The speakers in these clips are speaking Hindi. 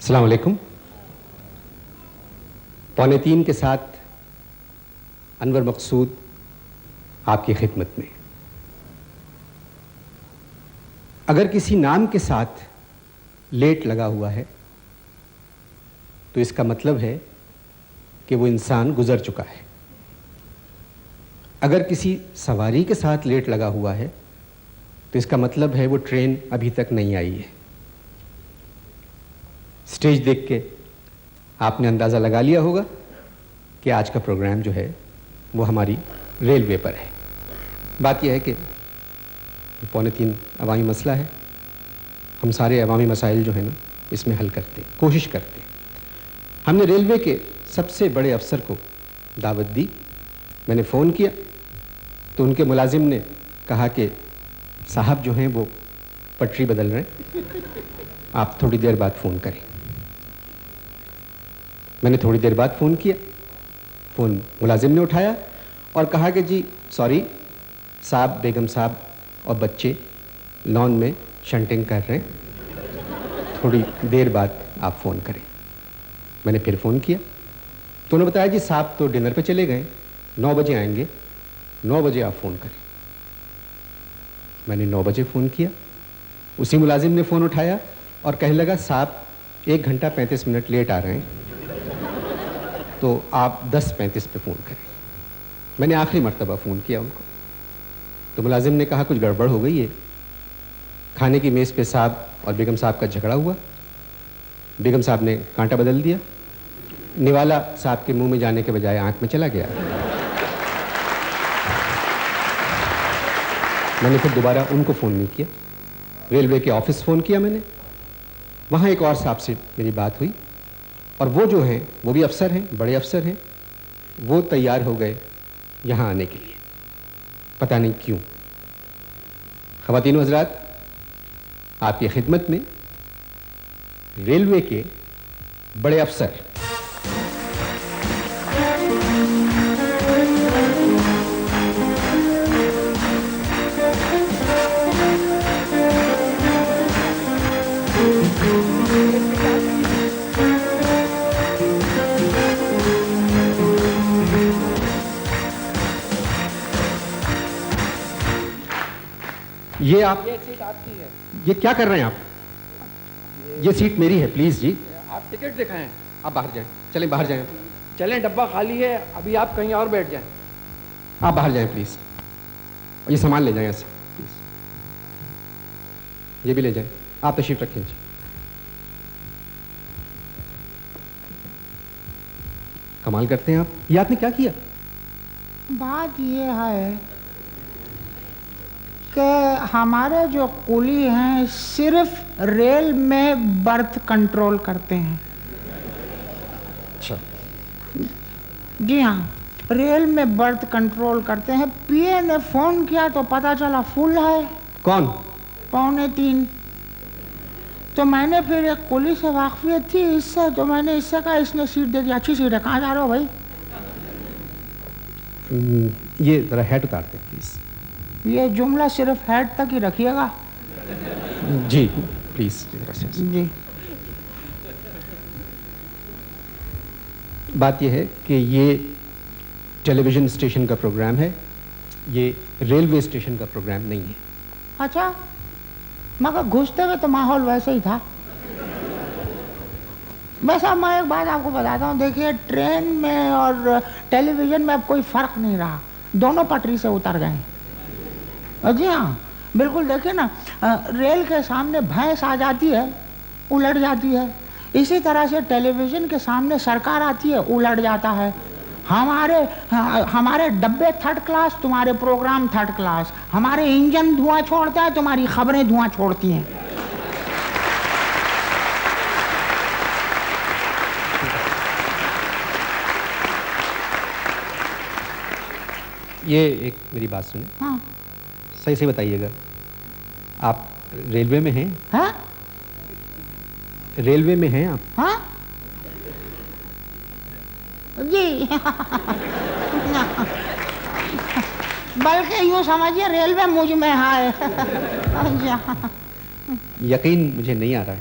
अस्सलाम वालेकुम। 2:45 के साथ अनवर मकसूद आपकी खिदमत में। अगर किसी नाम के साथ लेट लगा हुआ है तो इसका मतलब है कि वो इंसान गुजर चुका है। अगर किसी सवारी के साथ लेट लगा हुआ है तो इसका मतलब है वो ट्रेन अभी तक नहीं आई है। स्टेज देख के आपने अंदाज़ा लगा लिया होगा कि आज का प्रोग्राम जो है वो हमारी रेलवे पर है। बात यह है कि 2:45 अवामी मसला है। हम सारे अवामी मसाइल जो है ना इसमें हल करते हैं, कोशिश करते हैं। हमने रेलवे के सबसे बड़े अफसर को दावत दी। मैंने फ़ोन किया तो उनके मुलाजिम ने कहा कि साहब जो हैं वो पटरी बदल रहे हैं, आप थोड़ी देर बाद फ़ोन करें। मैंने थोड़ी देर बाद फ़ोन किया, फ़ोन मुलाजिम ने उठाया और कहा कि जी सॉरी साहब, बेगम साहब और बच्चे लॉन में शंटिंग कर रहे हैं, थोड़ी देर बाद आप फ़ोन करें। मैंने फिर फ़ोन किया तो उन्होंने बताया जी साहब तो डिनर पे चले गए, 9 बजे आएंगे, 9 बजे आप फ़ोन करें। मैंने 9 बजे फ़ोन किया, उसी मुलाजिम ने फ़ोन उठाया और कहने लगा साहब 1 घंटा 35 मिनट लेट आ रहे हैं, तो आप 10:35 पे फ़ोन करें। मैंने आखिरी मर्तबा फ़ोन किया उनको तो मुलाजिम ने कहा कुछ गड़बड़ हो गई है। खाने की मेज़ पे साहब और बेगम साहब का झगड़ा हुआ, बेगम साहब ने कांटा बदल दिया, निवाला साहब के मुंह में जाने के बजाय आंख में चला गया। मैंने फिर दोबारा उनको फ़ोन नहीं किया, रेलवे के ऑफिस फ़ोन किया मैंने। वहाँ एक और साहब से मेरी बात हुई और वो जो हैं वो भी अफसर हैं, बड़े अफसर हैं, वो तैयार हो गए यहाँ आने के लिए, पता नहीं क्यों। ख़वातीन हज़रात, आपकी खिदमत में रेलवे के बड़े अफसर। ये सीट आपकी है। ये क्या कर रहे हैं आप? ये सीट मेरी है, प्लीज जी। आप टिकट दिखाएं। आप बाहर जाएं, चलें बाहर जाएं। चलें, डब्बा खाली है, अभी आप कहीं और बैठ जाएं। आप बाहर जाएं प्लीज। ये सामान ले जाएं ऐसे प्लीज, ये भी ले जाएं। आप तशरीफ रखें जी। कमाल करते हैं आप, ये आपने क्या किया? बात ये है कि हमारे जो कुली हैं सिर्फ रेल में बर्थ कंट्रोल करते हैं। अच्छा जी हाँ, रेल में बर्थ कंट्रोल करते हैं। पीए ने फ़ोन किया तो पता चला फुल है। कौन? 2:45। तो मैंने फिर एक कुली से वाकफियत थी इससे, तो मैंने इससे कहा इसने सीट दे दी, अच्छी सीट है, कहाँ जा रहे हो भाई? ये ज़रा हेड उतारते हैं प्लीज़। ये जुमला सिर्फ हेड तक ही रखिएगा जी प्लीज़। जी। बात यह है कि ये टेलीविज़न स्टेशन का प्रोग्राम है, ये रेलवे स्टेशन का प्रोग्राम नहीं है। अच्छा, मगर घुसते हुए तो माहौल वैसे ही था। वैसा मैं एक बात आपको बताता हूँ, देखिए ट्रेन में और टेलीविज़न में अब कोई फ़र्क नहीं रहा, दोनों पटरी से उतर गए। जी हाँ बिल्कुल, देखिए ना, रेल के सामने भैंस आ जाती है, उलट जाती है। इसी तरह से टेलीविज़न के सामने सरकार आती है, उलट जाता है। हमारे डब्बे थर्ड क्लास, तुम्हारे प्रोग्राम थर्ड क्लास। हमारे इंजन धुआं छोड़ता है, तुम्हारी खबरें धुआं छोड़ती हैं। ये एक मेरी बात सुने। हाँ सही से बताइएगा, आप रेलवे में हैं? हाँ रेलवे में हैं आप? हाँ जी बल्कि यूँ समझिए रेलवे मुझ में है। यकीन मुझे नहीं आ रहा है।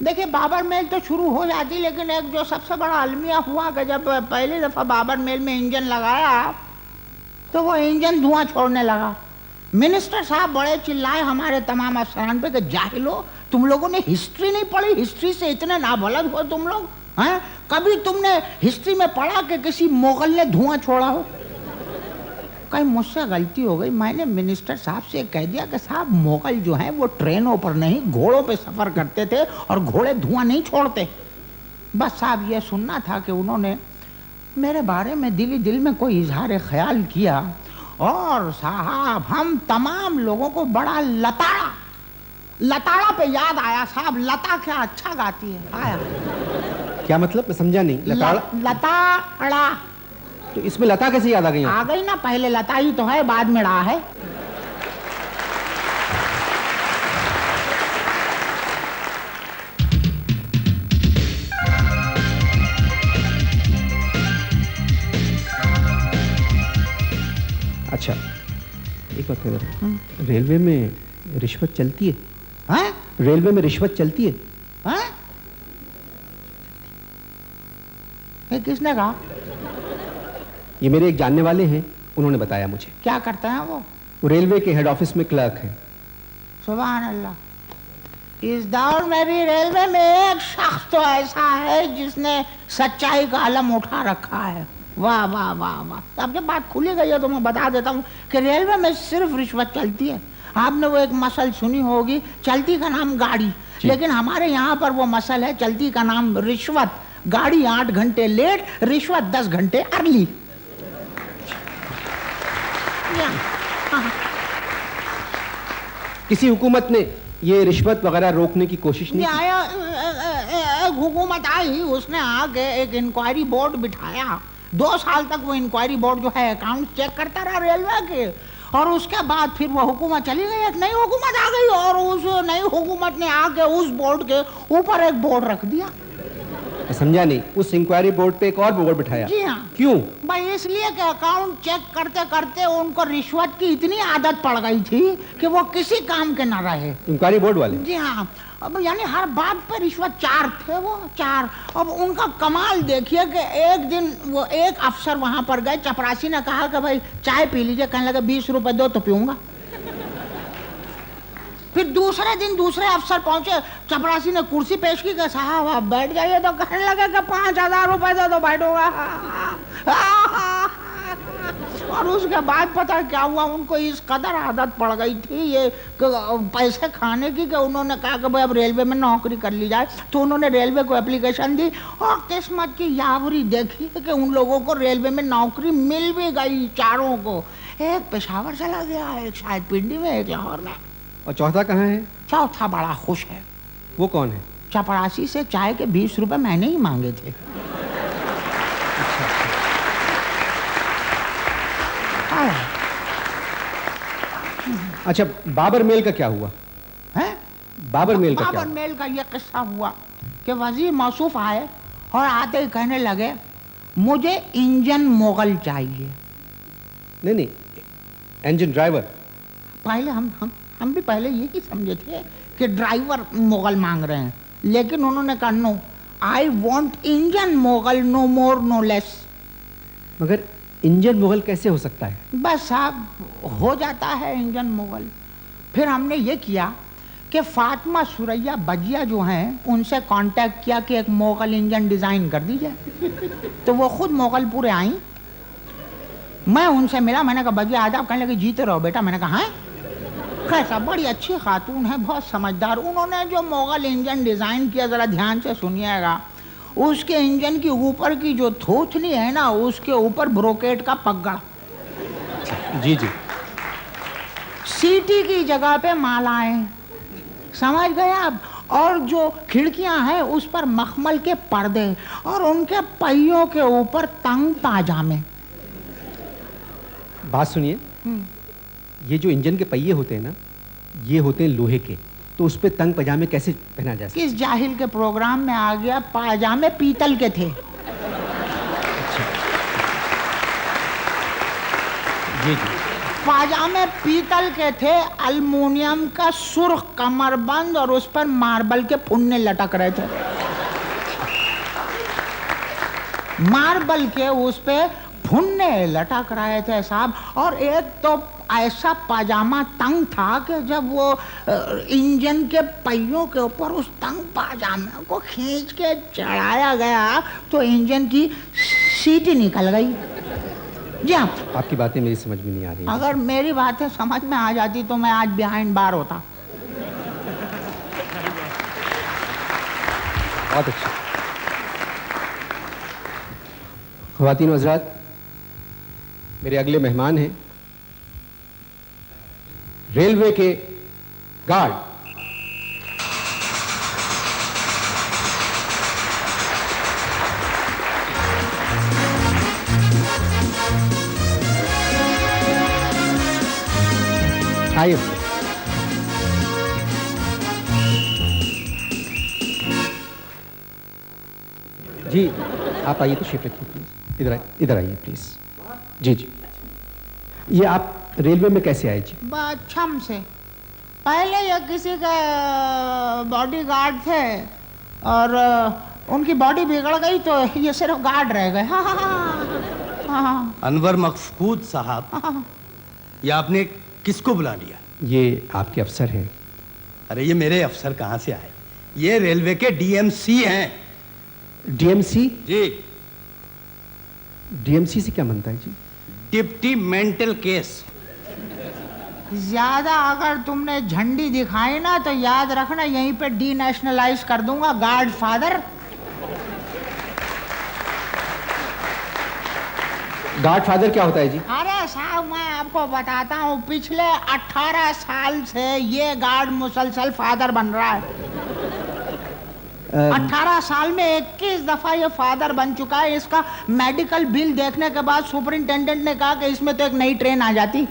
देखिए बाबर मेल तो शुरू हो जाती, लेकिन एक जो सबसे बड़ा अलमिया हुआ कि जब पहली दफ़ा बाबर मेल में इंजन लगाया तो वो इंजन धुआं छोड़ने लगा। मिनिस्टर साहब बड़े चिल्लाए हमारे तमाम अफसरान पे कि जाहिलो, तुम लोगों ने हिस्ट्री नहीं पढ़ी, हिस्ट्री से इतने नाबलद हो तुम लोग हैं? कभी तुमने हिस्ट्री में पढ़ा कि किसी मुगल ने धुआं छोड़ा हो? कहीं मुझसे गलती हो गई, मैंने मिनिस्टर साहब से कह दिया कि साहब मुगल जो हैं वो ट्रेनों पर नहीं घोड़ों पे सफ़र करते थे और घोड़े धुआं नहीं छोड़ते। बस साहब ये सुनना था कि उन्होंने मेरे बारे में दिल में कोई इजहार ख्याल किया और साहब हम तमाम लोगों को बड़ा लताड़ा पे याद आया। साहब लता क्या अच्छा गाती है। आया क्या मतलब, मैं समझा नहीं। लताड़ा तो इसमें लता कैसे याद आ गई? आ गई ना, पहले लता ही तो है, बाद में ड़ा है। अच्छा एक बात है, रेलवे में रिश्वत चलती है? हैं? रेलवे में रिश्वत चलती है? हैं? ये किसने कहा? ये मेरे एक जानने वाले हैं, उन्होंने बताया मुझे। क्या करते हैं वो? वो रेलवे के हेड ऑफिस में क्लर्क हैं। सुभान अल्लाह। इस दौर में भी रेलवे में एक शख्स तो ऐसा है जिसने सच्चाई का अलम उठा रखा है। वाह वाह वाह वाह। अब जब बात खुली गई है तो मैं बता देता हूँ कि रेलवे में सिर्फ रिश्वत चलती है। आपने वो एक मसल सुनी होगी, चलती का नाम गाड़ी, लेकिन हमारे यहाँ पर वो मसल है चलती का नाम रिश्वत। गाड़ी 8 घंटे लेट, रिश्वत 10 घंटे अर्ली। किसी हुकूमत ने ये रिश्वत वगैरह रोकने की कोशिश नहीं की? एक हुकूमत आई, उसने आके एक इंक्वायरी बोर्ड बिठाया। 2 साल तक वो इंक्वायरी बोर्ड जो है अकाउंट चेक करता रहा रेलवे के, और उसके बाद फिर वो हुकूमत चली गई, एक नई हुकूमत आ गई और उस नई हुकूमत ने आके उस बोर्ड के ऊपर एक बोर्ड रख दिया। समझा नहीं। उस इंक्वायरी बोर्ड पे एक और बोर्ड बिठाया? जी हाँ। क्यों? भाई इसलिए कि अकाउंट चेक करते करते उनको रिश्वत की इतनी आदत पड़ गई थी कि वो किसी काम के ना रहे। इंक्वायरी बोर्ड वाले? जी हाँ। अब यानी हर बात पे रिश्वत 4 थे, वो 4। अब उनका कमाल देखिए कि एक दिन वो एक अफसर वहां पर गए, चपरासी ने कहा कि भाई चाय पी लीजिए, कहने लगे 20 रुपए दो तो पीऊंगा। फिर दूसरे दिन दूसरे अफसर पहुंचे, चपरासी ने कुर्सी पेश की कि साहब आप बैठ जाइए, तो कहने लगे कि 5000 रुपए दो तो बैठूंगा। और उसके बाद पता है क्या हुआ, उनको इस कदर आदत पड़ गई थी ये पैसे खाने की कि उन्होंने कहा कि भाई अब रेलवे में नौकरी कर ली जाए। तो उन्होंने रेलवे को एप्लीकेशन दी और किस्मत की यावरी देखी कि उन लोगों को रेलवे में नौकरी मिल भी गई, चारों को। एक पेशावर चला गया, एक शायद पिंडी में, एक लाहौर में। और चौथा कहाँ है? चौथा बड़ा खुश है। वो कौन है? चपरासी से चाय के 20 रुपए मैंने ही मांगे थे। अच्छा बाबर मेल का क्या हुआ है? बाबर मेल का क्या बाबर मेल का ये किस्सा हुआ कि वजीर मौसूफ आए और आते ही कहने लगे मुझे इंजन मुगल चाहिए। नहीं, इंजन ड्राइवर। पहले हम भी पहले यही समझे थे कि ड्राइवर मुगल मांग रहे हैं, लेकिन उन्होंने कहा no, I want engine Mughal, no more no less. मगर इंजन मुगल कैसे हो सकता है? बस साहब हो जाता है इंजन मुगल। फिर हमने ये किया कि फातिमा सुरैया बजिया जो हैं उनसे कांटेक्ट किया कि एक मुगल इंजन डिज़ाइन कर दीजिए। तो वो खुद मुगलपुर आई, मैं उनसे मिला, मैंने कहा बजिया आजाब, कहने लगे जीते रहो बेटा। मैंने कहा हैं? कैसा, बड़ी अच्छी खातून है, बहुत समझदार। उन्होंने जो मुगल इंजन डिज़ाइन किया ज़रा ध्यान से सुनिएगा, उसके इंजन की ऊपर की जो थोथनी है ना, उसके ऊपर ब्रोकेट का पगड़। जी जी। सीटी की जगह पे मालाएं, समझ गए आप? और जो खिड़कियां हैं उस पर मखमल के पर्दे और उनके पहियों के ऊपर तंग पाजामे। बात सुनिए, ये जो इंजन के पहिए होते हैं ना, ये होते हैं लोहे के, तो उस पे तंग पजामे कैसे पहना जा सकता? किस जाहिल के प्रोग्राम में आ गया, पाजामे पीतल के थे। अच्छा। जी जी। पाजामे पीतल के थे, अल्युमिनियम का सुर्ख कमरबंद और उस पर मार्बल के फुन्ने लटक रहे थे। मार्बल के उस पे फुन्ने लटक रहे थे साहब। और एक तो ऐसा पाजामा तंग था कि जब वो इंजन के पहियों के ऊपर उस तंग पाजामे को खींच के चढ़ाया गया तो इंजन की सीट ही निकल गई। जी हाँ, आपकी बातें मेरी समझ में नहीं आ रही। अगर मेरी बातें समझ में आ जाती तो मैं आज बिहाइंड बार होता। बहुत अच्छा। ख़वातीन व हज़रात, मेरे अगले मेहमान हैं रेलवे के गार्ड। आइए। जी आप आइए, तो शिफ्ट रखिए प्लीज। इधर आइए प्लीज। जी जी, ये आप रेलवे में कैसे आए जी? छम से। पहले ये किसी के बॉडी गार्ड थे और उनकी बॉडी बिगड़ गई तो ये सिर्फ गार्ड रह गए। हाँ हाँ हाँ हाँ। अनवर मकसूद साहब, ये आपने किसको बुला लिया? ये आपके अफसर हैं। अरे ये मेरे अफसर कहाँ से आए? ये रेलवे के डीएमसी हैं। डीएमसी? जी। डीएमसी से क्या बनता है जी? Deputy mental case. ज्यादा अगर तुमने झंडी दिखाई ना तो याद रखना यहीं पे डीनेशनलाइज कर दूंगा गार्ड फादर। गार्ड फादर क्या होता है जी? अरे साहब मैं आपको बताता हूँ, पिछले 18 साल से ये गार्ड मुसलसल फादर बन रहा है। 18 साल में 21 दफा ये फादर बन चुका है। इसका मेडिकल बिल देखने के बाद सुपरिंटेंडेंट ने कहा कि इसमें तो एक नई ट्रेन आ जाती।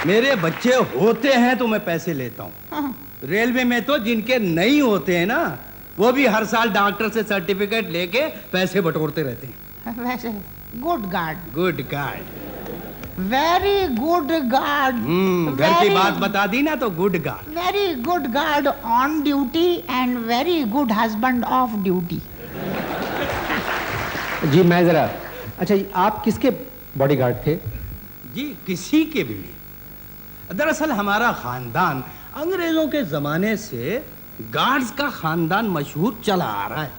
मेरे बच्चे होते हैं तो मैं पैसे लेता हूँ। रेलवे में तो जिनके नहीं होते हैं ना, वो भी हर साल डॉक्टर से सर्टिफिकेट लेके पैसे बटोरते रहते हैं। वैसे good guard. Good guard, very good guard. घर की बात बता दी ना तो good guard. Very good guard on duty and very good husband off duty. जी मैं जरा, अच्छा आप किसके बॉडीगार्ड थे? जी किसी के भी नहीं। दरअसल हमारा खानदान अंग्रेजों के जमाने से गार्ड्स का खानदान मशहूर चला आ रहा है।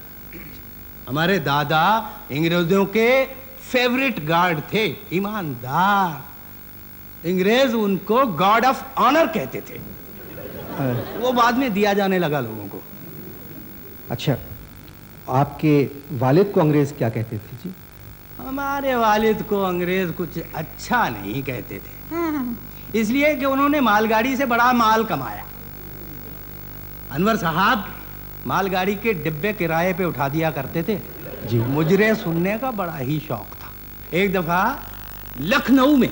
हमारे दादा अंग्रेजों के फेवरेट गार्ड थे, ईमानदार। अंग्रेज उनको गॉड ऑफ ऑनर कहते थे। वो बाद में दिया जाने लगा लोगों को। अच्छा, आपके वालिद को अंग्रेज क्या कहते थे जी? हमारे वालिद को अंग्रेज कुछ अच्छा नहीं कहते थे, इसलिए कि उन्होंने मालगाड़ी से बड़ा माल कमाया। अनवर साहब मालगाड़ी के डिब्बे किराए पे उठा दिया करते थे जी। मुजरे सुनने का बड़ा ही शौक था। एक दफा लखनऊ में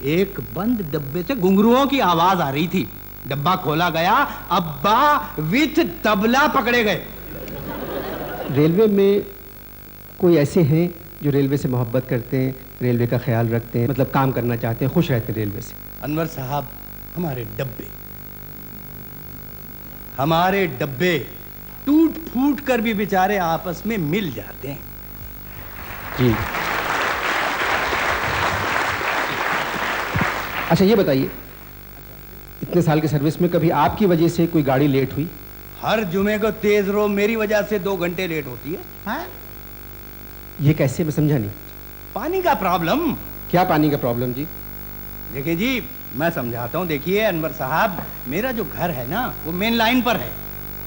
एक बंद डब्बे से घुंघरुओं की आवाज आ रही थी। डब्बा खोला गया, अब्बा विथ तबला पकड़े गए। रेलवे में कोई ऐसे हैं जो रेलवे से मोहब्बत करते हैं, रेलवे का ख्याल रखते हैं, मतलब काम करना चाहते हैं, खुश रहते हैं रेलवे से? अनवर साहब हमारे डब्बे टूट फूट कर भी बेचारे आपस में मिल जाते हैं। जी। अच्छा ये बताइए, इतने साल के सर्विस में कभी आपकी वजह से कोई गाड़ी लेट हुई? हर जुमे को तेज रो मेरी वजह से 2 घंटे लेट होती है। हाँ? ये कैसे, मैं समझा नहीं। पानी का प्रॉब्लम। क्या पानी का प्रॉब्लम जी? देखिए जी मैं समझाता हूँ। देखिए अनवर साहब, मेरा जो घर है ना वो मेन लाइन पर है।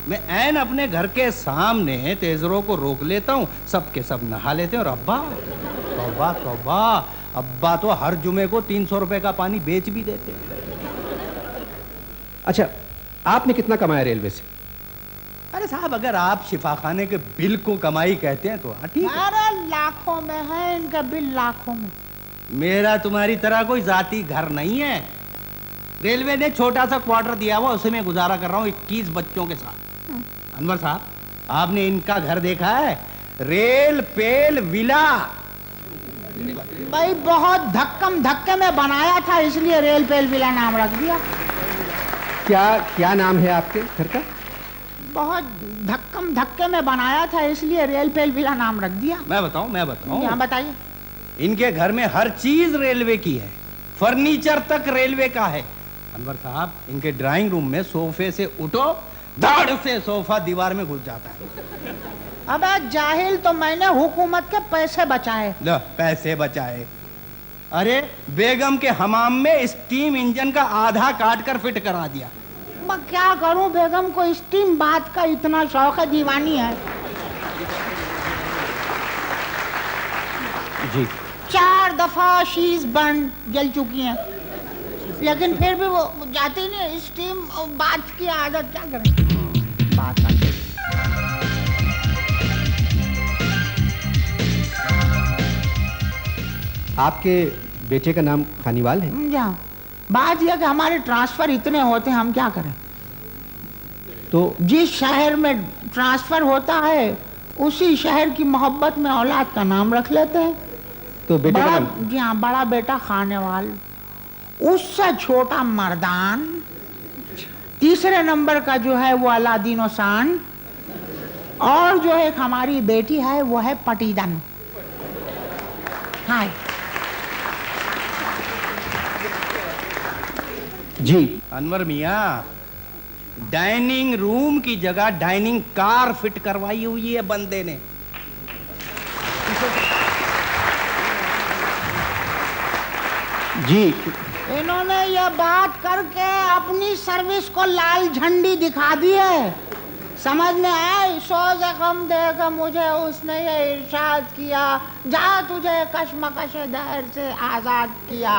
मैं ऐन अपने घर के सामने तेजरों को रोक लेता हूँ, सब के सब नहा लेते हैं। और अब्बा तौबा तौबा, अब्बा तो हर जुमे को 300 रुपए का पानी बेच भी देते हैं। अच्छा, आपने कितना कमाया रेलवे से? अरे साहब अगर आप शिफाखाने के बिल को कमाई कहते हैं तो ठीक है। अरे लाखों में है इनका बिल, लाखों में। मेरा तुम्हारी तरह कोई जाती घर नहीं है। रेलवे ने छोटा सा क्वार्टर दिया हुआ, उसे मैं गुजारा कर रहा हूँ 21 बच्चों के साथ। अनवर साहब आपने इनका घर देखा है? रेल पेल विला। भाई बहुत धक्कम धक्के में बनाया था, इसलिए रेल पेल विला नाम रख दिया। क्या नाम है आपके घर का? बहुत धक्कम धक्के में बनाया था, इसलिए रेल पेल विला नाम रख दिया। मैं बताऊं यहाँ बताइए। इनके घर में हर चीज रेलवे की है, फर्नीचर तक रेलवे का है। अनवर साहब, इनके ड्राइंग रूम में सोफे से उठो, धड़ से सोफा दीवार में घुस जाता है। अबे जाहिल, तो मैंने हुकूमत के पैसे बचाए। लो, पैसे बचाए? अरे बेगम के हमाम में स्टीम इंजन का आधा काट कर फिट करा दिया। मैं क्या करूं, बेगम को स्टीम बात का इतना शौक है, दीवानी है। जी 4 दफा शीज बर्न जल चुकी हैं, लेकिन फिर भी वो जाती नहीं। स्टीम बात की आदत, क्या करें, बात करते। आपके बेटे का नाम खानीवाल है? बात यह कि हमारे ट्रांसफर इतने होते हैं, हम क्या करें। तो जिस शहर में ट्रांसफर होता है उसी शहर की मोहब्बत में औलाद का नाम रख लेते हैं। तो बेटे का नाम? जी हाँ, बड़ा बेटा खानेवाल, उससे छोटा मर्दान, तीसरे नंबर का जो है वो अलादीन ओसान, और जो एक हमारी बेटी है वो है पटीदन। हाँ जी। अनवर मियाँ, डाइनिंग रूम की जगह डाइनिंग कार फिट करवाई हुई है बंदे ने। जी, इन्होंने ये बात करके अपनी सर्विस को लाल झंडी दिखा दी है। समझ में आया? सोज़ गम देकर मुझे उसने ये इरशाद किया, जा तुझे कश्मकश दहर से आजाद किया।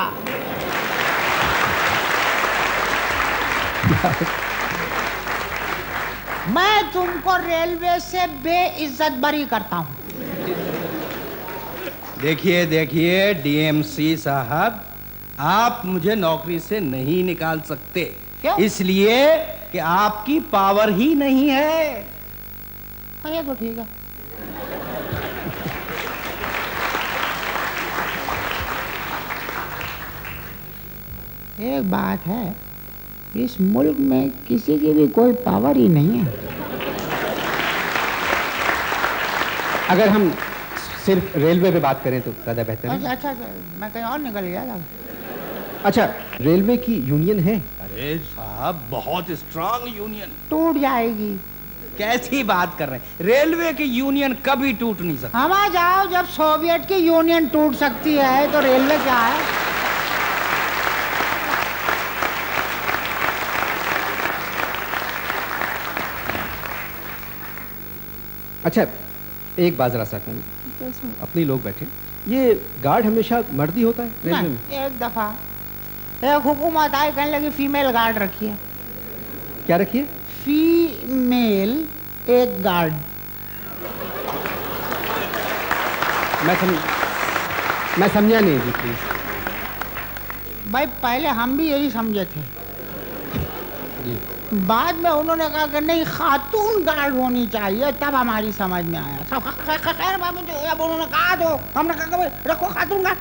मैं तुमको रेलवे से बेइज्जत बरी करता हूँ। देखिए डीएमसी साहब, आप मुझे नौकरी से नहीं निकाल सकते। क्यों? इसलिए कि आपकी पावर ही नहीं है। हाँ, ये तो ठीक है। एक बात है, इस मुल्क में किसी की भी कोई पावर ही नहीं है। अगर हम सिर्फ रेलवे पे बात करें तो ज़्यादा बेहतर है। अच्छा, मैं कहीं और निकल गया था। अच्छा, रेलवे की यूनियन है? अरे साहब, बहुत स्ट्रांग यूनियन। टूट जाएगी। कैसी बात कर रहे हैं? रेलवे की यूनियन कभी टूट नहीं सकती। हम आ जाओ, जब सोवियत की यूनियन टूट सकती है तो रेलवे क्या है। अच्छा, एक बात जरा सा कहूँ, अपने लोग बैठे, ये गार्ड हमेशा मर्द ही होता है रेलवे में? एक दफा एक हुकूमत आई, कहने लगी फीमेल गार्ड रखिए। क्या रखिए? फीमेल एक गार्ड। मैं समझा नहीं जी, प्लीज। भाई पहले हम भी यही समझे थे जी। बाद में उन्होंने कहा कि नहीं, खातून गार्ड होनी चाहिए, तब हमारी समझ में आया। सब खैर बाबू, जब उन्होंने कहा तो हमने कहा भाई रखो खातून गार्ड।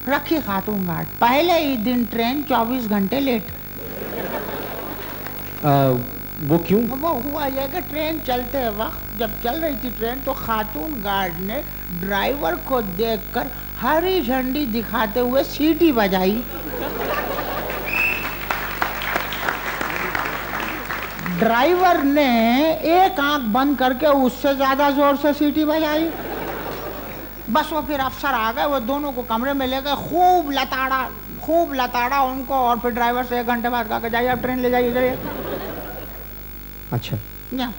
रखी खातून गार्ड। पहले ही दिन ट्रेन 24 घंटे लेट। वो क्यों? वो हुआ यह कि ट्रेन चलते वक्त, जब चल रही थी ट्रेन, तो खातून गार्ड ने ड्राइवर को देखकर हरी झंडी दिखाते हुए सीटी बजाई। ड्राइवर ने एक आंख बंद करके उससे ज्यादा जोर से सीटी बजाई। बस वो फिर अफसर आ गए, वो दोनों को कमरे में ले गए, खूब लताड़ा उनको, और फिर ड्राइवर से 1 घंटे बाद कहा कि जाइए आप ट्रेन ले जाइए, जाइए। अच्छा, क्या?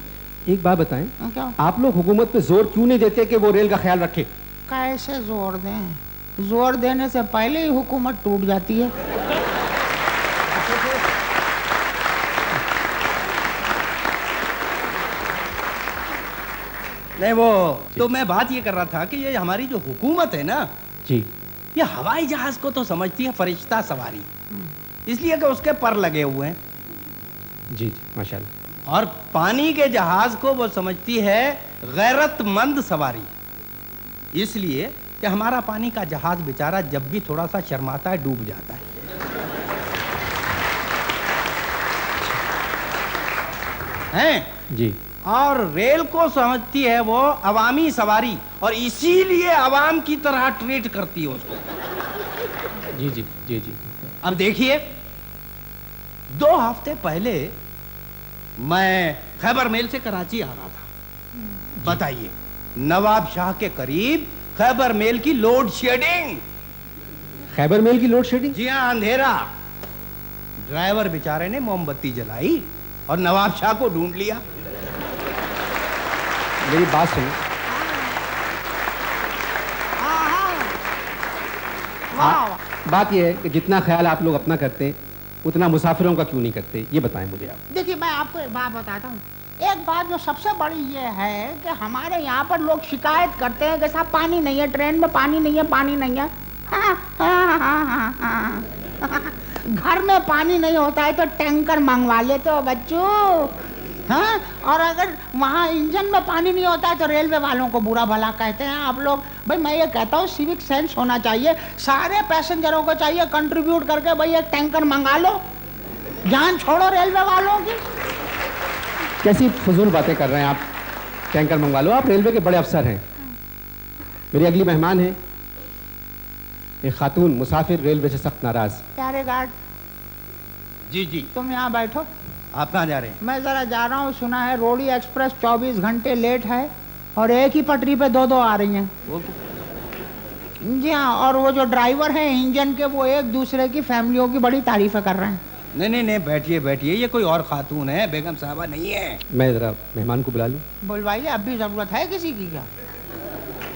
एक बात बताएं, क्या? आप लोग हुकूमत पे जोर क्यों नहीं देते कि वो रेल का ख्याल रखे? कैसे जोर दें? जोर देने से पहले ही हुकूमत टूट जाती है। नहीं, वो तो मैं बात ये कर रहा था कि ये हमारी जो हुकूमत है ना जी, ये हवाई जहाज को तो समझती है फरिश्ता सवारी, इसलिए कि उसके पर लगे हुए हैं। जी जी, माशाल्लाह। और पानी के जहाज को वो समझती है गैरतमंद सवारी, इसलिए कि हमारा पानी का जहाज बेचारा जब भी थोड़ा सा शर्माता है डूब जाता है। हैं? जी। और रेल को समझती है वो अवामी सवारी, और इसीलिए अवाम की तरह ट्रीट करती है उसको। जी जी जी जी। अब देखिए, 2 हफ्ते पहले मैं खैबर मेल से कराची आ रहा था। बताइए, नवाब शाह के करीब खैबर मेल की लोड शेडिंग। खैबर मेल की लोड शेडिंग? जी हाँ, अंधेरा। ड्राइवर बेचारे ने मोमबत्ती जलाई और नवाब शाह को ढूंढ लिया। मेरी बात सुनो। बात यह है कि जितना ख्याल आप लोग अपना करते हैं उतना मुसाफिरों का क्यों नहीं करते, ये बताएं मुझे आप। देखिए, मैं आपको एक बात बताता हूँ। एक बात जो सबसे बड़ी ये है कि हमारे यहाँ पर लोग शिकायत करते हैं कि साहब पानी नहीं है, ट्रेन में पानी नहीं है, पानी नहीं है। घर में पानी नहीं होता है तो टैंकर मंगवा लेते हो बच्चों। हाँ, और अगर वहाँ इंजन में पानी नहीं होता है तो रेलवे वालों को बुरा भला कहते हैं आप लोग। भाई मैं ये कहता हूँ सिविक सेंस होना चाहिए, सारे पैसेंजरों को चाहिए कंट्रीब्यूट करके भाई एक टैंकर मंगा लो, जान छोड़ो रेलवे वालों की। कैसी फजूल बातें कर रहे हैं आप? टैंकर मंगवा लो, आप रेलवे के बड़े अफसर हैं। मेरी अगली मेहमान है एक खातून मुसाफिर, रेलवे से सख्त नाराज। प्यारे गार्ड जी जी। तुम यहाँ बैठो। आप कहाँ जा रहे हैं? मैं जरा जा रहा हूँ, सुना है रोडी एक्सप्रेस 24 घंटे लेट है और एक ही पटरी पे 2-2 आ रही हैं। जी हाँ, और वो जो ड्राइवर हैं इंजन के, वो एक दूसरे की फैमिलियों की बड़ी तारीफें कर रहे हैं। नहीं, बैठिए बैठिए, ये कोई और खातून है, बेगम साहबा नहीं है। मैं जरा मेहमान को बुला लूं। बुलवाइए, अब भी जरूरत है किसी की क्या?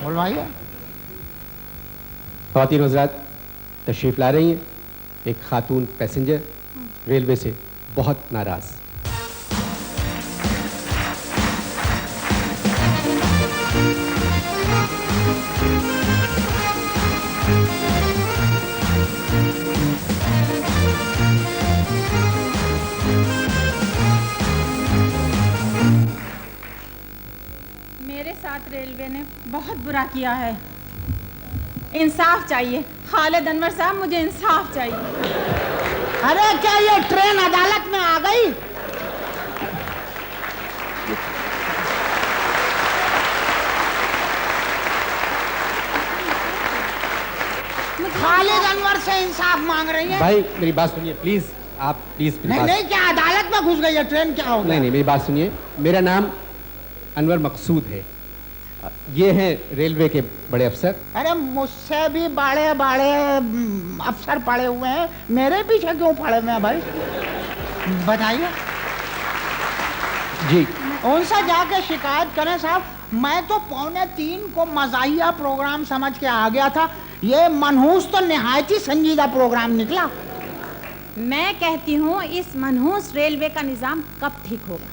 बुलवाइए। ख़वातीन हज़रात तशरीफ़ ला रही हैं एक खातून पैसेंजर, रेलवे से बहुत नाराज़। मेरे साथ रेलवे ने बहुत बुरा किया है। इंसाफ चाहिए खालिद अनवर साहब, मुझे इंसाफ चाहिए। अरे क्या ये ट्रेन अदालत में आ गई? खालिद अनवर से इंसाफ मांग रही है? भाई मेरी बात सुनिए प्लीज, आप प्लीज। नहीं, क्या अदालत में घुस गई है ट्रेन? क्या हो गया? नहीं, मेरी बात सुनिए। मेरा नाम अनवर मकसूद है, ये हैं रेलवे के बड़े अफसर। अरे मुझसे भी बड़े बड़े अफसर पड़े हुए हैं, मेरे पीछे क्यों पड़े हुए हैं भाई? बताइए। जी। उनसे जाके शिकायत करें साहब। मैं तो 2:45 को मज़ाहिया प्रोग्राम समझ के आ गया था, ये मनहूस तो निहायत ही संजीदा प्रोग्राम निकला। मैं कहती हूँ इस मनहूस रेलवे का निजाम कब ठीक होगा?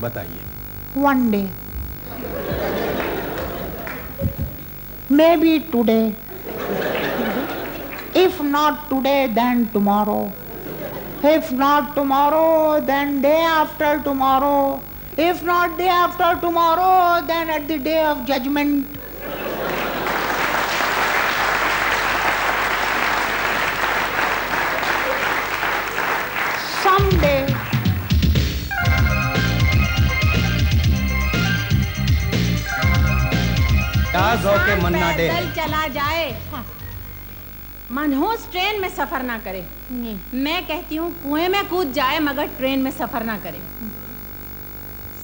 बताइए। One day, maybe today. If not today, then tomorrow. If not tomorrow, then day after tomorrow. If not day after tomorrow, then at the day of judgment. Someday. के मन्ना डे पैदल चला जाए, मनहूस ट्रेन में सफर ना करे। मैं कहती हूँ कुएं में कूद जाए मगर ट्रेन में सफर ना करे।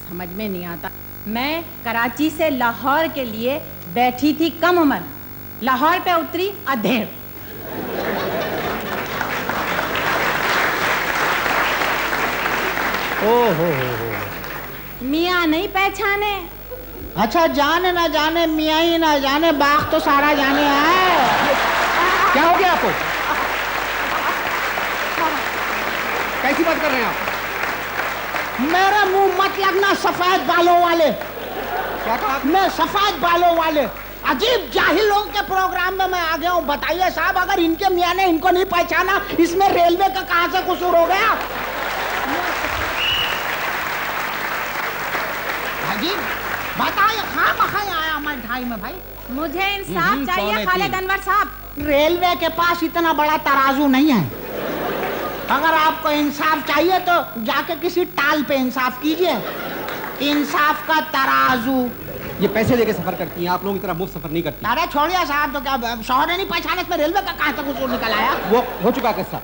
समझ में नहीं आता। मैं कराची से लाहौर के लिए बैठी थी कम उम्र, लाहौर पे उतरी अधेड़। ओहो, मियाँ नहीं पहचाने। अच्छा, जाने ना जाने, मियाँ ही ना जाने, बाग तो सारा जाने है। क्या हो गया आपको? कैसी बात कर रहे हैं आप? मेरे मुंह मत लगना सफेद बालों वाले। क्या कहा? मैं सफेद बालों वाले अजीब जाहिलों के प्रोग्राम में मैं आ गया हूँ। बताइए साहब, अगर इनके मियाँ ने इनको नहीं पहचाना, इसमें रेलवे का कहाँ से कसूर हो गया? लड़ाई में भाई। मुझे इंसाफ चाहिए खालिद अनवर साहब। रेलवे के पास इतना बड़ा तराजू नहीं है। अगर आपको इंसाफ चाहिए तो जाके किसी टाल पे इंसाफ कीजिए। इंसाफ का तराजू। ये पैसे लेके सफर करती हैं, आप लोगों की तरह मुफ्त सफर नहीं करती। अरे छोड़िए साहब, तो क्या शौहर ने नहीं पहचाने में रेलवे का कहाँ तक उसूल निकल आया? वो हो चुका किस्सा।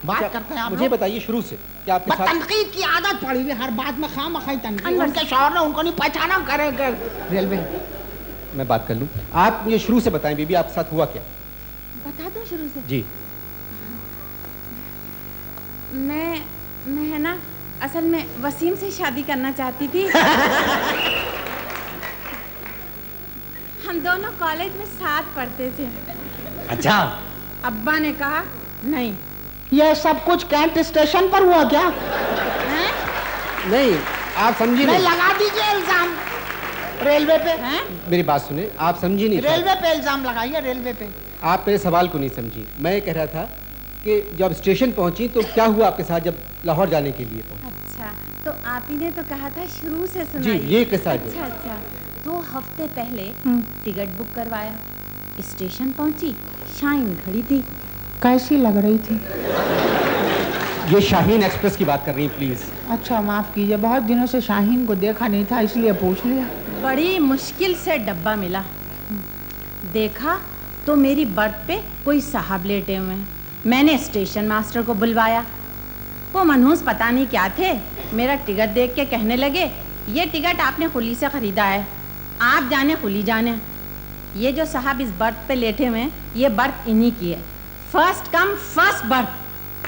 बात करते हैं आप मुझे लोग। बताइए शुरू से क्या आपके साथ तनकीद की आदत पड़ी हुई, हर बात में खामखाई तनकीद। उनके शौहर ने उनको नहीं पहचाना, करे रेलवे। मैं बात कर लूं, आप ये शुरू से बताएं बीबी, आपके साथ हुआ क्या? बता दूं शुरू से? जी। मैं है ना, असल में वसीम से शादी करना चाहती थी। हम दोनों कॉलेज में साथ पढ़ते थे। अच्छा। अब्बा ने कहा नहीं। ये सब कुछ कैंट स्टेशन पर हुआ क्या? हैं? नहीं, आप समझी नहीं, नहीं। लगा दीजिए इल्जाम रेलवे पे। हैं? मेरी बात सुने, आप समझी नहीं। रेलवे पे इल्जाम लगाइए, रेलवे पे। आप मेरे सवाल को नहीं समझी। मैं ये कह रहा था कि जब स्टेशन पहुंची तो क्या हुआ आपके साथ जब लाहौर जाने के लिए पहुंची? अच्छा, तो आप ही ने तो कहा था शुरू से जी, सुनाइए। ये किस्सा है। अच्छा अच्छा, 2 हफ्ते पहले टिकट बुक करवाया, स्टेशन पहुंची, शाइन खड़ी थी। कैसी लग रही थी? ये शाहीन एक्सप्रेस की बात कर रही हैं प्लीज। अच्छा माफ कीजिए, बहुत दिनों से शाहीन को देखा नहीं था इसलिए पूछ लिया। बड़ी मुश्किल से डब्बा मिला, देखा तो मेरी बर्थ पे कोई साहब लेटे हुए हैं। मैंने स्टेशन मास्टर को बुलवाया। वो मनहूस पता नहीं क्या थे, मेरा टिकट देख के कहने लगे ये टिकट आपने कुली से खरीदा है, आप जाने कुली जाने। ये जो साहब इस बर्थ पे लेटे हुए हैं, ये बर्थ इन्हीं की है, फर्स्ट कम फर्स्ट बर्थ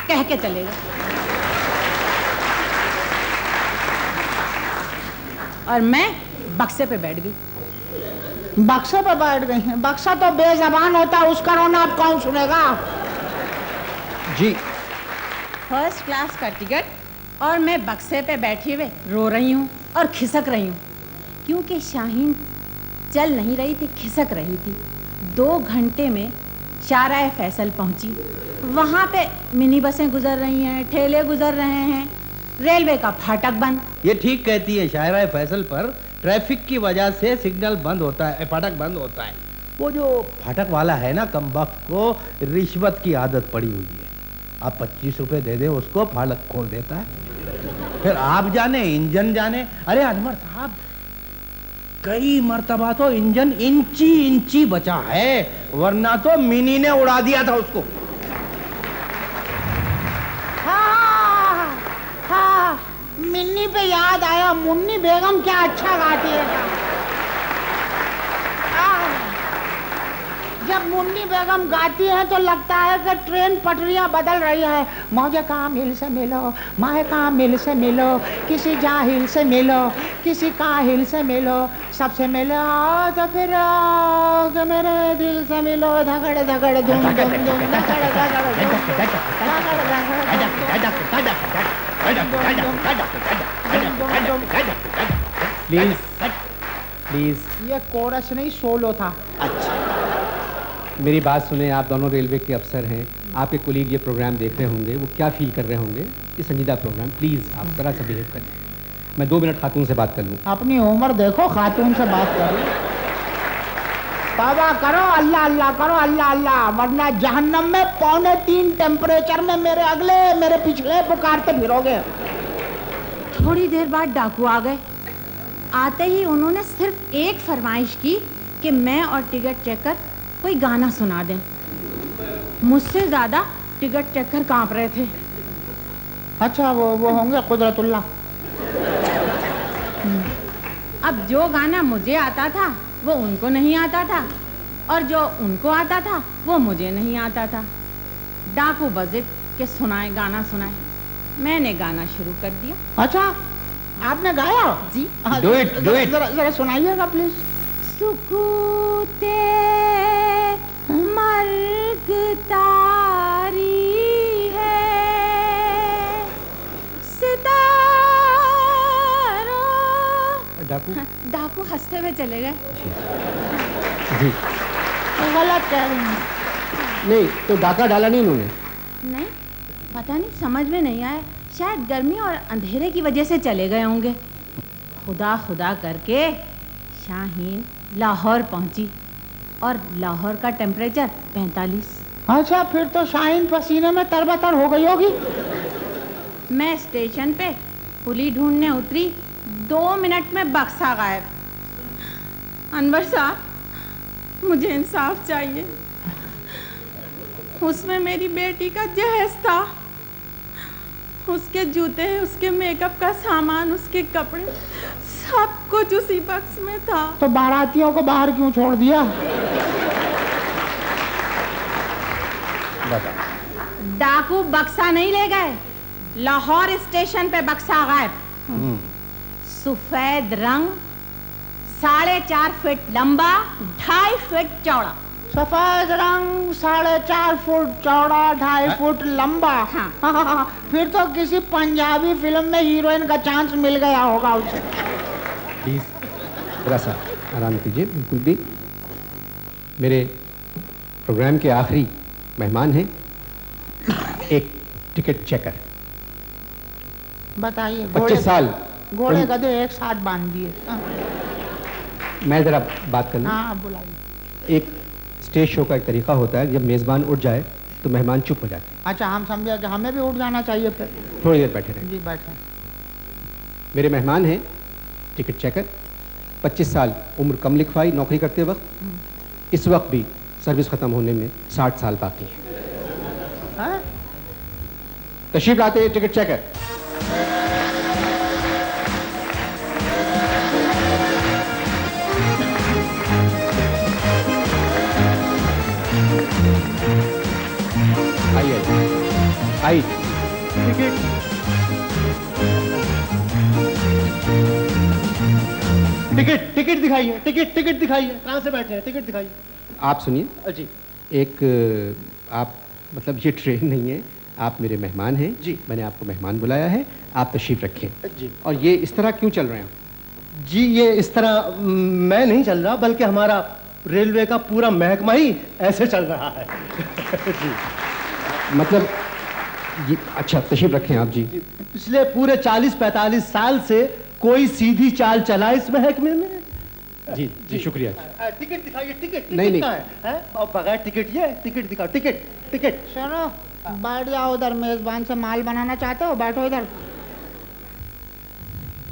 कह के चले गए। और मैं बक्से पे बैठ गई। बक्से पे बैठ गई हैं? बक्सा तो बेजबान होता है, उसका रोना अब कौन सुनेगा? जी। फर्स्ट क्लास का टिकट और मैं बक्से पे बैठी हुए रो रही हूँ और खिसक रही हूँ, क्योंकि शाहीन चल नहीं रही थी, खिसक रही थी। 2 घंटे में शाहराह फैसल पहुँची। वहाँ पे मिनी बसें गुजर रही हैं, ठेले गुजर रहे हैं, रेलवे का फाटक बंद। ये ठीक कहती है, शाहराह फैसल पर ट्रैफिक की वजह से सिग्नल बंद होता है, फाटक बंद होता है। वो जो फाटक वाला है ना, कमबख्त को रिश्वत की आदत पड़ी हुई है। आप 25 रुपए दे दे उसको, फाटक खोल देता है। फिर आप जाने इंजन जाने। अरे अनवर साहब, कई मर्तबा तो इंजन इंची इंची बचा है, वरना तो मिनी ने उड़ा दिया था उसको। हाँ, हाँ, मिन्नी पे याद आया, मुन्नी बेगम क्या अच्छा गाती है। जब मुन्नी बेगम गाती है तो लगता है कि ट्रेन पटरियां बदल रही है। मौजे कामिल से मिलो, माहे कामिल से मिलो, किसी जाहिल से मिलो, किसी काहिल से मिलो, सबसे मिलो तो फिर आओ, मेरे दिल से मिलो। धगड़ धगड़ धूम धूम धूम, धगड़ धगड़ धूम प्लीज प्लीज। ये कोरस नहीं, सोलो था। अच्छा, मेरी बात सुने, आप दोनों रेलवे के अफसर हैं, आपके कोलीग ये प्रोग्राम देख रहे होंगे, वो क्या फील कर रहे होंगे। ये संजीदा प्रोग्राम, प्लीज आप जरा सा बिहेव करें। मैं 2 मिनट खातून से बात कर लूँ। अपनी उम्र देखो, खातून से बात करो। तौबा करो, अल्लाह अल्लाह करो, अल्लाह अल्लाह, वरना जहन्नम में 2.25 टेम्परेचर में मेरे अगले मेरे पिछले पुकारते फिरोगे। थोड़ी देर बाद डाकू आ गए। आते ही उन्होंने सिर्फ एक फरमाइश की कि मैं और टिकट चेकर कोई गाना सुना दें। मुझसे ज़्यादा टिकट चेकर कांप रहे थे। अच्छा, वो होंगे कुदरतुल्लाह। अब जो गाना मुझे आता था वो उनको नहीं आता था, और जो उनको आता था वो मुझे नहीं आता था। डाकू बजित के सुनाए, गाना सुनाए। मैंने गाना शुरू कर दिया। अच्छा, आपने गाया? जी। Do it, do it. जरा सुनाइएगा प्लीज। सुकूते मर्ग तारी है, सितारों। डाकू डाकू हंसते हुए चले गए। जी। गलत कह रही हैं। नहीं तो डाका डाला नहीं उन्होंने? नहीं, पता नहीं, समझ में नहीं आया। शायद गर्मी और अंधेरे की वजह से चले गए होंगे। खुदा खुदा करके शाहीन लाहौर पहुंची और लाहौर का टेम्परेचर 45। अच्छा, फिर तो शाहीन पसीने में तरबतर हो गई होगी। मैं स्टेशन पे पुली ढूंढने उतरी, 2 मिनट में बक्सा गायब। अनवर साहब, मुझे इंसाफ चाहिए। उसमें मेरी बेटी का जहेज था, उसके जूते, उसके मेकअप का सामान, उसके कपड़े, सब कुछ उसी बक्स में था। तो बारातियों को बाहर क्यों छोड़ दिया? डाकू बक्सा नहीं ले गए, लाहौर स्टेशन पे बक्सा गायब। सफेद रंग, 4.5 फीट लंबा, 2.5 फीट चौड़ा। सफेद रंग, 4.5 फुट चौड़ा, 2.5 फुट लंबा। हाँ। फिर तो किसी पंजाबी फिल्म में हीरोइन का चांस मिल गया होगा उसे। प्लीज थोड़ा सा आराम कीजिए। बिल्कुल भी। मेरे प्रोग्राम के आखिरी मेहमान हैं एक टिकट चेकर। बताइए। 25 साल घोड़े गधे एक साथ बांध दिए। मैं जरा बात कर लूं। हाँ, बुलाइए। एक स्टेज शो का एक तरीका होता है, जब मेजबान उठ जाए तो मेहमान चुप हो जाते हैं। अच्छा, हम समझे कि हमें भी उठ जाना चाहिए फिर। थोड़ी देर बैठे रहें। जी, बैठे। मेरे मेहमान हैं टिकट चेकर। 25 साल उम्र कम लिखवाई नौकरी करते वक्त। इस वक्त भी सर्विस खत्म होने में 60 साल बाकी है। तशरीफ लाते हैं टिकट चेकर। आइए आइए। टिकट दिखाइए। टिकट दिखाइए। कहाँ से बैठे हैं? टिकट दिखाइए। आप सुनिए जी। एक आप मतलब ये ट्रेन नहीं है, आप मेरे मेहमान हैं जी। मैंने आपको मेहमान बुलाया है, आप तशरीफ रखें। जी। और ये इस तरह क्यों चल रहे हैं? जी, ये इस तरह मैं नहीं चल रहा, बल्कि हमारा रेलवे का पूरा महकमा ही ऐसे चल रहा है। जी। मतलब ये अच्छा, तशरीफ रखें आप। जी। पिछले पूरे 40-45 साल से कोई सीधी चाल चला इस महकमे में? जी जी, शुक्रिया। टिकट दिखाइए। टिकट नहीं। है और बगैर टिकट ये टिकट दिखाओ। टिकट। सुनो, बैठ जाओ उधर। मेजबान से माल बनाना चाहते हो? बैठो इधर।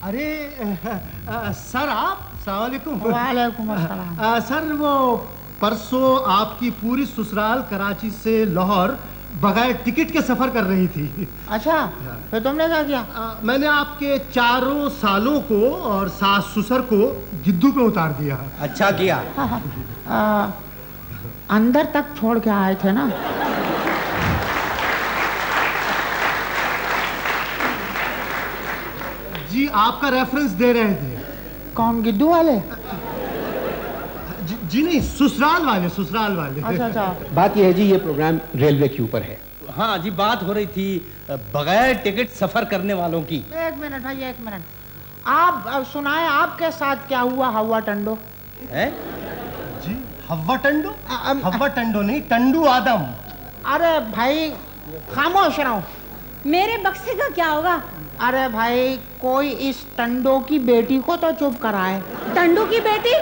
अरे सर, आप अस्सलाम वालेकुम। वालेकुम अस्सलाम। सर, वो परसों आपकी पूरी ससुराल कराची से लाहौर बगैर टिकट के सफर कर रही थी। अच्छा, फिर तुमने क्या किया? मैंने आपके 4 सालों को और सास ससुर को गिद्दू पे उतार दिया। अच्छा किया। अंदर तक छोड़ के आए थे ना। जी, आपका रेफरेंस दे रहे थे। कौन, गिद्दू वाले? जी नहीं, ससुराल वाले। अच्छा। बात यह है जी, ये प्रोग्राम रेलवे के ऊपर है। हाँ जी, बात हो रही थी बगैर टिकट सफर करने वालों की। एक मिनट भाई, एक मिनट। आप सुनाए, आपके साथ क्या हुआ हवा टंडो? है जी, हवा टंडो? हवा टंडो नहीं, टंडू आदम। अरे भाई, खामोश रहो। मेरे बक्से का क्या होगा? अरे भाई, कोई इस टंडो की बेटी को तो चुप कराए। टंडू की बेटी?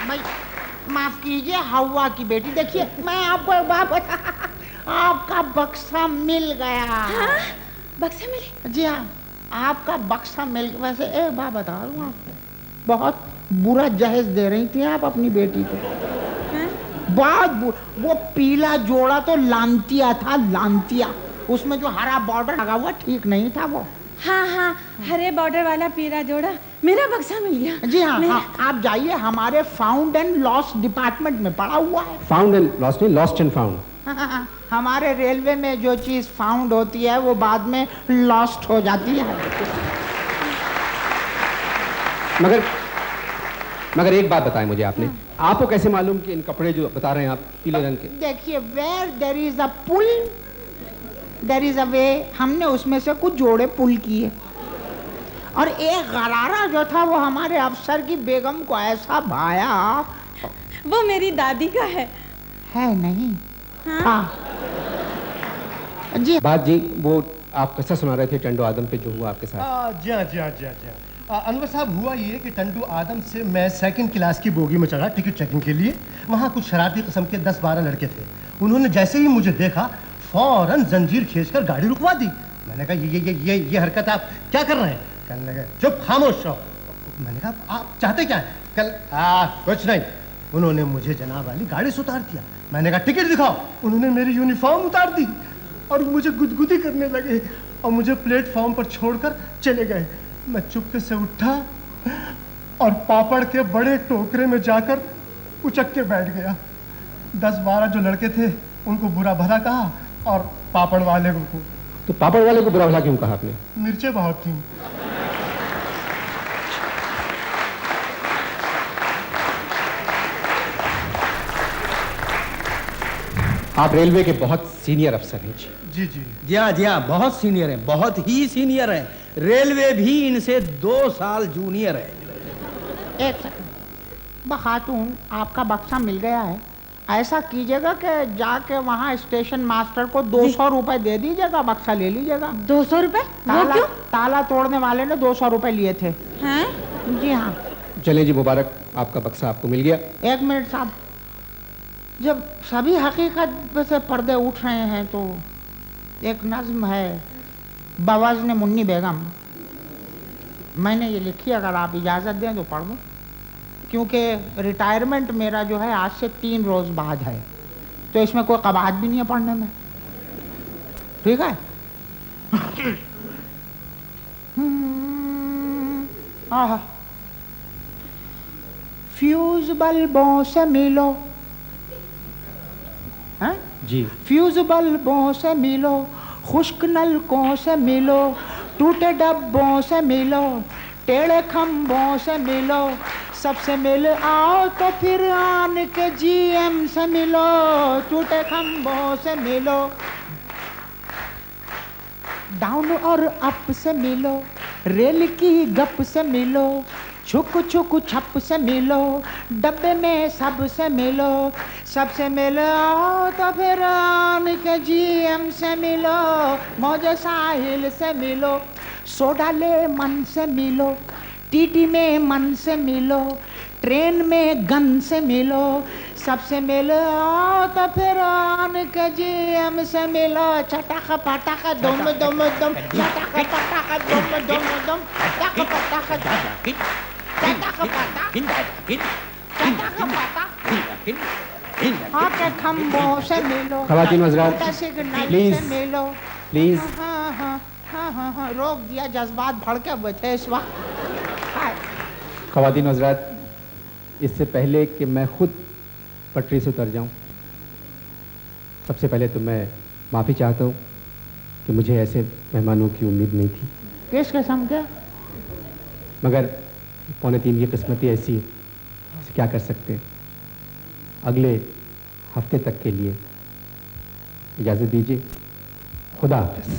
भाई माफ कीजिए, हवा की बेटी। देखिए, मैं आपको एक बात बता, आपका बक्सा मिल गया। हाँ? बक्सा मिले? जी हाँ, आपका बक्सा मिल गया। वैसे एक बात बता रहा हूँ आपको, बहुत बुरा जहेज दे रही थी आप अपनी बेटी को। हाँ? बहुत वो पीला जोड़ा तो लांतिया था, लांतिया। उसमें जो हरा बॉर्डर लगा हुआ ठीक नहीं था वो। हाँ, हरे बॉर्डर वाला पीला जोड़ा, मेरा बक्सा मिल गया। जी हाँ, आप जाइए, हमारे फाउंड एंड लॉस्ट डिपार्टमेंट में पड़ा हुआ है। फाउंड एंड लॉस्ट नहीं, लॉस्ट एंड फाउंड। हमारे रेलवे में जो चीज फाउंड होती है वो बाद में लॉस्ट हो जाती है। मगर एक बात बताएं मुझे आपने, आपको कैसे मालूम कि इन कपड़े जो बता रहे हैं आप पीले रंग के? देखिए, where there is a pull there is a way. हमने उसमें से कुछ जोड़े पुल किए, और एक गरारा जो था वो हमारे अफसर की बेगम को ऐसा भाया। वो मेरी दादी का है नहीं? हाँ? जी बात जी, वो आप कैसा सुना रहे थे टंडो आदम पे जो हुआ आपके साथ? जी हाँ। अनवर साहब, हुआ ये कि टंडू आदम से मैं सेकंड क्लास की बोगी में चढ़ा टिकट चेकिंग के लिए। वहाँ कुछ शरारती किस्म के 10-12 लड़के थे। उन्होंने जैसे ही मुझे देखा फौरन जंजीर खींचकर गाड़ी रुकवा दी। मैंने कहा ये हरकत आप क्या कर रहे हैं? कहने लगे चुप खामोश रहो। मैंने कहा आप चाहते क्या हैं? कुछ नहीं। उन्होंने मुझे जनाब वाली गाड़ी से उतार दिया। मैंने कहा टिकट दिखाओ। उन्होंने मेरी यूनिफॉर्म उतार दी और मुझे गुदगुदी करने लगे और मुझे प्लेटफॉर्म पर छोड़कर चले गए। मैं चुपके से उठा और पापड़ के बड़े टोकरे में जाकर उचक के बैठ गया। 10-12 जो लड़के थे उनको बुरा भला कहा और पापड़ वाले को। तो पापड़ वाले को बुरा भला क्यों कहा आपने? मिर्चें बहुत थी। आप रेलवे के बहुत सीनियर अफसर हैं जी। जी हाँ, बहुत सीनियर हैं, बहुत ही सीनियर हैं। रेलवे भी इनसे 2 साल जूनियर है। एक सेकंड, बखातून आपका बक्सा मिल गया है। ऐसा कीजिएगा कि जाके वहाँ स्टेशन मास्टर को 200 रुपए दे दीजिएगा, बक्सा ले लीजिएगा। 200 रुपए? ताला तोड़ने वाले ने 200 रुपए लिए थे। हैं? जी हाँ। चले जी, मुबारक, आपका बक्सा आपको मिल गया। 1 मिनट साहब, जब सभी हकीकत से पर्दे उठ रहे हैं तो एक नज्म है बवज़्न मुन्नी बेगम, मैंने ये लिखी, अगर आप इजाज़त दें तो पढ़ दूँ, क्योंकि रिटायरमेंट मेरा जो है आज से 3 रोज़ बाद है, तो इसमें कोई कवायद भी नहीं है पढ़ने में। ठीक है? फ्यूज बल्बों से मिलो, हैं? जी। फ्यूज बल्बों से मिलो, खुश्क नलकों से मिलो, टूटे डब्बों से मिलो, टेढ़े खम्भों से मिलो, सबसे मिल आओ तो फिर आन के जीएम से मिलो, टूटे खम्भों से मिलो, डाउन और अप से मिलो, रेल की गप से मिलो, छुक छुक छप से मिलो, डब्बे में सब से मिलो, सबसे मिलो तो फिर आन के जीएम से मिलो, मौजे साहिल से मिलो, सोडा ले मन से मिलो, टीटी में मन से मिलो, ट्रेन में गन से मिलो, सबसे मिलो तो फिर आन के जीएम से मिलो, चटक पटक दुम दुम दुम, चटक पटक दुम दुम दुम, चटक पटक आके खम्भों से मिलो, ख़वातीन हज़रात, प्लीज प्लीज। हाँ, रोक दिया, जज्बात भड़के हुए थे इस वक्त। ख़वातीन हज़रात, इससे पहले कि मैं खुद पटरी से उतर जाऊं, सबसे पहले तो मैं माफ़ी चाहता हूं कि मुझे ऐसे मेहमानों की उम्मीद नहीं थी। किस किस्म के? मगर 2:45 की किस्मत ऐसी है, इसे क्या कर सकते हैं। अगले हफ्ते तक के लिए इजाज़त दीजिए। खुदा हाफ़िज़।